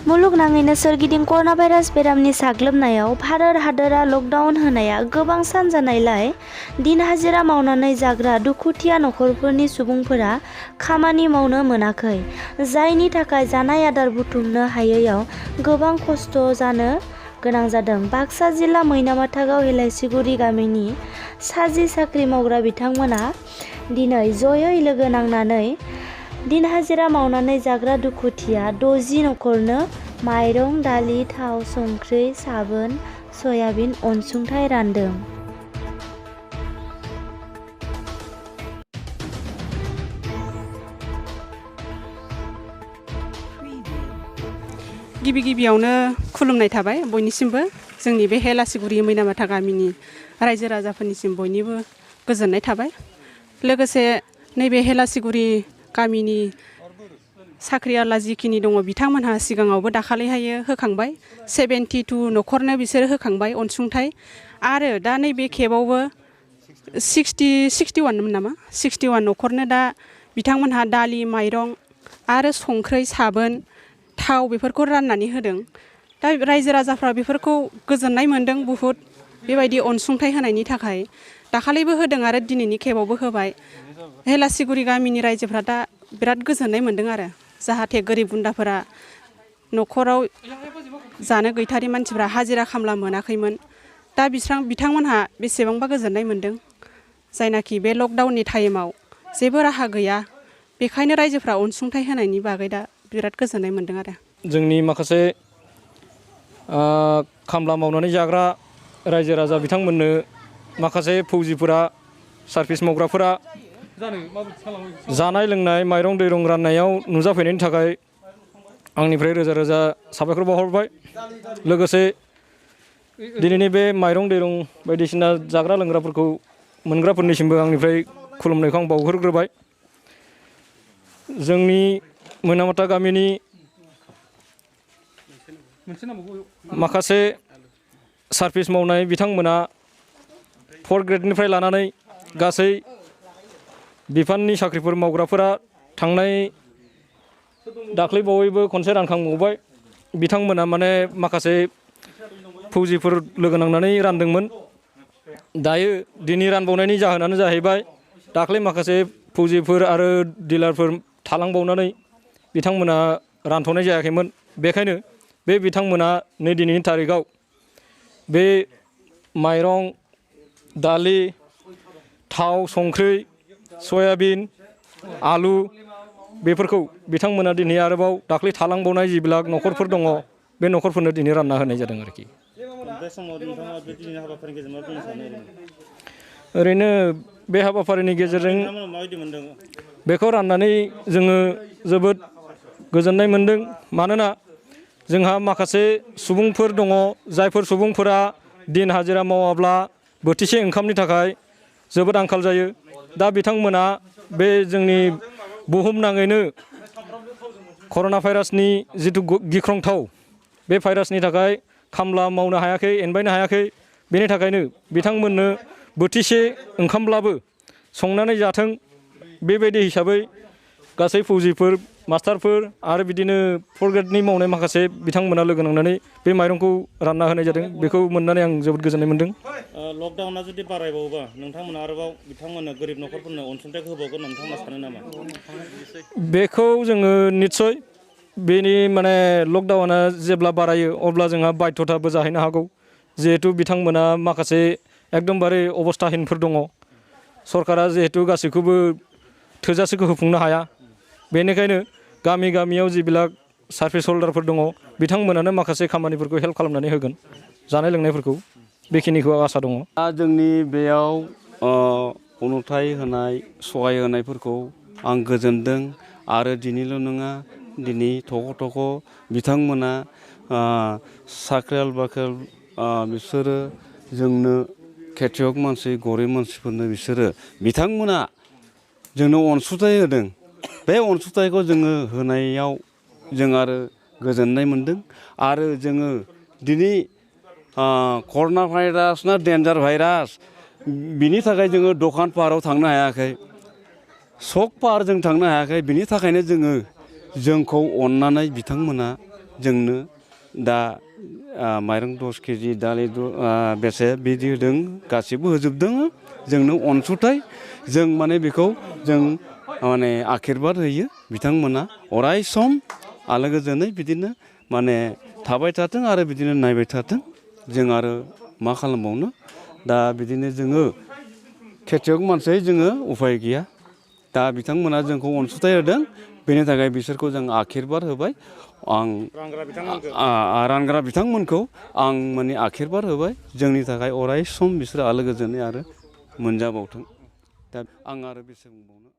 मुलुगनाङैनो सोरगिदिं कर'ना भाइरास बेरामनि साग्लोबनायाव भारत हादरा लकडाउन होनाया गोबां सान जानायलाय दिन हाजिरा मावनानै जाग्रा दुखुथिया नखरफोरनि सुबुंफोरा खामानि मावनो मोनाखै, जायनि थाखाय जानाय आदार बुथुमनो हायैयाव गोबां खस्थ' जानो गोनां जादों। बाक्सा जिल्ला मैनामाथा गाव हेलाइसिगुरि गामिनि साजि साख्रि मावग्रा बिथांमोना दिनै जयै लोगो नांनानै दिन हाजिरा मावनानै जाग्रा दुखुथिया 60 नखरनो माइरं, दालि, थाव, संख्रि, साबोन, सयाबिन अनसुंथाइ रानदों। गिबियावनो खुलुमनाय थाबाय बयनिसिमबो जोंनि बे हेलासिगुरि मैनामाथा गामिनि रायजो राजाफोरनिसिम बयनिबो गोजोननाय थाबाय। लोगोसे नैबे हेलासिगुरि गामिनि साख्रिआवला जिखिनि दङ बिथांमोनहा सिगाङावबो दाखालिहायो होखांबाय 72 नखरनो बिसोर होखांबाय अनसुंथाइ आरो दा नैबे खेबावबो 61 नामा 61 नखरनो दा बिथांमोनहा दालि, माइरं आरो संख्रै, साबोन, थाव बेफोरखौ राननानै होदों। दा रायजो राजाफ्रा बेफोरखौ गोजोननाय मोन्दों बुहुद बेबायदि अनसुंथाइ होनायनि थाखाय। दाखालिबो होदों आरो दिनैनि खेबावबो होबाय। हेलासिगुरि गामिनि रायजोफ्रा दा बिराद गोजोननाय मोन्दों आरो जाहाथे गोरिब गुन्दाफोरा नखराव जानो गैथारि मानसिफ्रा हाजिरा खामला मोनाखैमोन। दा बिथांमोनहा बेसेबांबा गोजोननाय मोन्दों, जायनाखि बे लकडाउननि टाइमाव जेबो राहा गैया, बेखायनो रायजोफ्रा अनसुंथाइ होनायनि बागै दा बिराद गोजोननाय मोन्दों आरो। जोंनि माखासे खामला मावनानै जाग्रा रायजो राजा बिथांमोननो माखासे फौजिफोरा सार्भिस मावग्राफोरा जानाय लोंनाय माइरं दैरं राननायाव नुजाफैनायनि थाखाय आंनिफ्राय रोजा रोजा साबायखर बावहरबाय। लोगोसे दिनैनि बे माइरं दैरं बायदिसिना जाग्रा लोंग्राफोरखौ मोनग्राफोरनिसिमबो आंनिफ्राय खुलुमनायखौ आं बावहरग्रोबाय। जोंनि मैनामाथा गामिनि माखासे सार्भिस मावनाय बिथांमोना 4 ग्रेडनिफ्राय लानानै गासै बिफाननि साख्रिफोर मावग्राफोरा थांनाय दाख्लैबावैबो खनसे रानखांबावबाय। बिथांमोना माने माखासे फौजिफोर लोगो नांनानै रानदोंमोन। दायो दिनै रानबावनायनि जाहोनानो जाहैबाय दाख्लै माखासे फौजिफोर आरो डिलारफोर थालांबावनानै बिथांमोना रानथ'नाय जायाखैमोन। बेखायनो बे बिथांमोना नै दिनैनि थारिखआव बे माइरं, दालि, थाव, संख्रि, सयाबिन, आलु बेफोरखौ बिथांमोना दिनै आरोबाव दाख्लै थालांबावनाय जिबिलाक नखरफोर दङ बे नखरफोरनो दिनै रानना होनाय जादों आरोखि। ओरैनो बे हाबाफारिनि गेजेरजों बेखौ राननानै जोङो जोबोद गोजोननाय मोन्दों। मानोना जोंहा माखासे सुबुंफोर दङ जायफोर सुबुंफोरा दिन हाजिरा मावाब्ला बोथिसे ओंखामनि थाखाय जोबोद आंखाल जायो। दा बिथांमोना बे जोंनि बुहुमनाङैनो कर'ना भाइरासनि जिथु गिख्रंथाव बे भाइरासनि थाखाय खामला मावनो हायाखै, एनबायनो हायाखै। बेनि थाखायनो बिथांमोननो बोथिसे ओंखामब्लाबो संनानै जाथों, बेबायदि हिसाबै गासै फौजिफोर, मास्टारफोर आरो बिदिनो 4 ग्रेडनि मावनाय माखासे बिथांमोना लोगो नांनानै बे माइरंखौ रानना होनाय जादों। बेखौ मोननानै आं जोबोद गोजोननाय मोन्दों। लकडाउना जुदि बारायबावोबा नोंथांमोना आरोबाव बिथांमोननो गोरिब नखरफोरनो अनसुंथाइ होबावगोन नोंथांमोना सानो नामा? बेखौ जोङो निस्सय बेनि माने लकडाउना जेब्ला बारायो अब्ला जोंहा बाध्यथाबो जाहैनो हागौ। जिहेथु बिथांमोना माखासे एकदमबारे अबस्थाहीनफोर दङ। सरकारा जिहेतु गासैखौबो थोजासेखौ होफुंनो हाया। बेनिखायनो गामियाव जिबिलाक सार्भिस हल्डारफोर दङ बिथांमोनानो माखासे खामानिफोरखौ हेल्प खालामनानै होगोन, जानाय लोंनायफोरखौ बेखिनिखौ आसा दङ। दा जोंनि बेयाव अनसुंथाइ होनाय, सहाय होनायफोरखौ आं गोजोनदों। आरो दिनैल' नङा, दिनै थख' बिथांमोना साख्रियाल बाख्रियाल बिसोरो जोंनो खेथियक मानसि, गरिब मानसिफोरनो बिथांमोना जोंनो अनसुंथाइ होदों। बे अनसुंथाइखौ जोङो होनायाव जों आरो गोजोननाय मोन्दों। आरो जोङो दिनै कर'ना भाइरास ना डेन्जार भाइरास बिनि थाखाय जोङो दखान पाहाराव थांनो हायाखै, सक पाहार जों थांनो हायाखै। बिनि थाखायनो जोंखौ अननानै बिथांमोना जोंनो दा माइरं 10 केजि दालि बेसे बिदि होदों गासिबो होजोबदों जोंनो अनसुंथाइ जों माने बेखौ जों माने आखिरबाद होयो बिथांमोना अराय सम आलो गोजोनै बिदिनो माने थाबाय थाथों आरो बिदिनो नायबाय थाथों जों आरो मा खालामबावनो दा बिदिनो जोङो खेथियक मानसि जोङो उफाय गैया दा बिथांमोना जोंखौ अनसुंथाइ होदों बेनि थाखाय बिसोरखौ जों आखिरबाद होबाय आं रानग्रा बिथांमोनखौ आं माने आखिरबाद होबाय जोंनि थाखाय अराय सम बिसोरो आलो गोजोनै आरो मोनजाबावथों दा आं आरो बेसे बुंबावनो